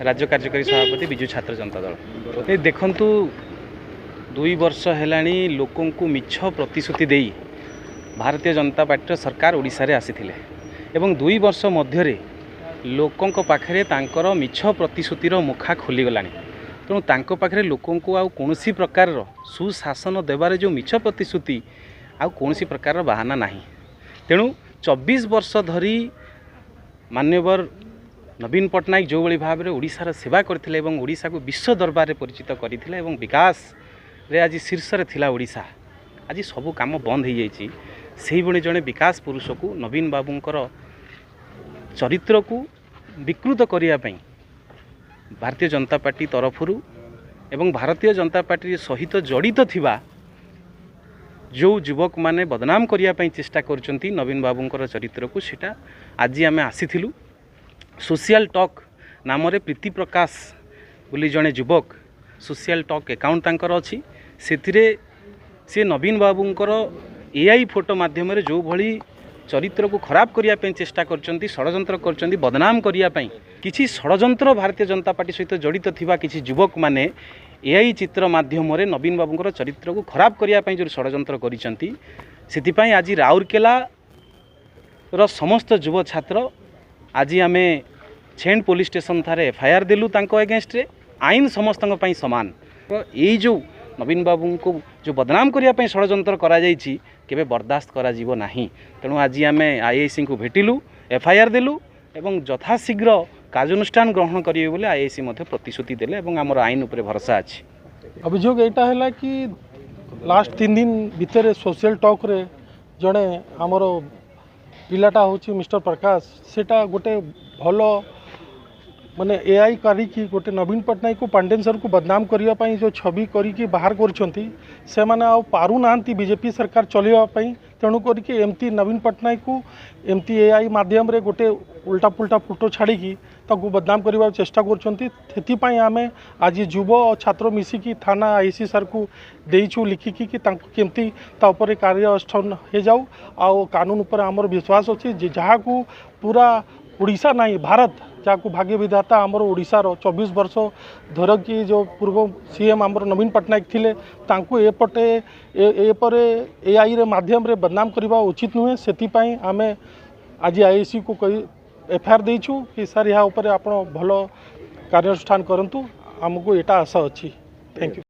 राज्य कार्यकारी सभापति विजु छात्र जनता दल। ये देखंतु 2 वर्ष हेलाणी लोकों को मिछ प्रतिश्रुति दे भारतीय जनता पार्टी सरकार ओडिशा रे आसीथिले एवं 2 वर्ष मध्य लोकों पाखे तांकर मिछ प्रतिश्रुतिर मुखा खोली गलानी। तेणु तांको पाखे लोकों को कौनसी प्रकार सुशासन देवारे जो मिछ प्रतिश्रुति कौनसी प्रकार बहाना नहीं। तेणु 24 वर्ष धरी मान्यवर नवीन पट्टनायक जो भाई भाव में ओडिशार सेवा करथिले एवं ओडिशा को विश्व दरबार में परिचित करथिले एवं विकास रे आज शीर्ष रे थिला ओडिशा आज सबू काम बंद हो जाइए। से भली जड़े विकास पुरुष को नवीन बाबूंकर चरित्र को विकृत करने भारतीय जनता पार्टी तरफरु एवं भारतीय जनता पार्टी सहित जड़ित थिबा जो युवक माने बदनाम करने चेष्टा करचंती नवीन बाबूंकर चरित्र को सेटा आज आम आसीथिलु। सोशल टॉक नाम रे प्रीति प्रकाश बोली जड़े युवक सोशल टॉक अकाउंट तांकर अछि सेथिरे से नवीन बाबूंकर एआई फोटो माध्यम रे जो भली चरित्र को खराब करने चेष्टा करचंती षड्यंत्र करचंती बदनाम करने किछि षड्यंत्र भारतीय जनता पार्टी सहित जड़ित थिबा किछि युवक माने एआई चित्र माध्यम रे नवीन बाबूंकर चरित्र को खराब करने जो षड्यंत्र करिसंती सेतिपई आज राउरकेला रो समस्त युव छात्र आज आम छेंड पुलिस स्टेशन थारे एफआईआर देलु तांको अगेंस्ट रे आईन समस्त समान। यही जो नवीन बाबू को जो बदनाम करने षड्यंत्र करा जायछि केबे बर्दाश्त करा जीवो नाही। तेणु आज आम आईआईसी को भेटिलु एफआईआर देलु एवं यथाशीघ्र कार्यानुष्ठान ग्रहण करिवे बोले आईआईसी मध्य प्रतिश्रुति देले एवं आमर आईन उपरे भरोसा अछि। अभियोग एटा हैला कि लास्ट 3 दिन भितर सोशल टॉक रे जड़े आमर पिलाटा होची मिस्टर प्रकाश सेटा गोटे भलो माने एआई करी गोटे नवीन पट्टनायक को पांडेन सर को बदनाम करने जो छवि करी बाहर से माने आ पारु नांती बीजेपी सरकार चलवाई। तेणु करके एमती नवीन पट्टनायक को एमती एआई माध्यम रे गोटे उल्टा पुल्टा फोटो छाड़ी बदनाम करने चेष्टा कर आम आज युव और छात्र मिसिकी थाना आईसी सर को देचु लिखिकी कि केमती तापर कार्यानुष्ठान हो जाऊ आ कानून पर आमर विश्वास अच्छी जहाँ को पूरा ओडिशा नहीं भारत जहाँ भाग्य विधाता आमर ओडिशार 24 वर्ष धर कि जो पूर्व सीएम आमर नवीन पट्टनायक थिले तांको एपटे एपरे एआई रे माध्यम रे बदनाम करवा उचित नुहे। सेतिपाई आमे आज आईआईसी को कही एफआईआर देइछु कि सर यहाँ ऊपर आपण भल कार्यानुष्ठान करंतु आमको एटा आशा अच्छी। Thank you.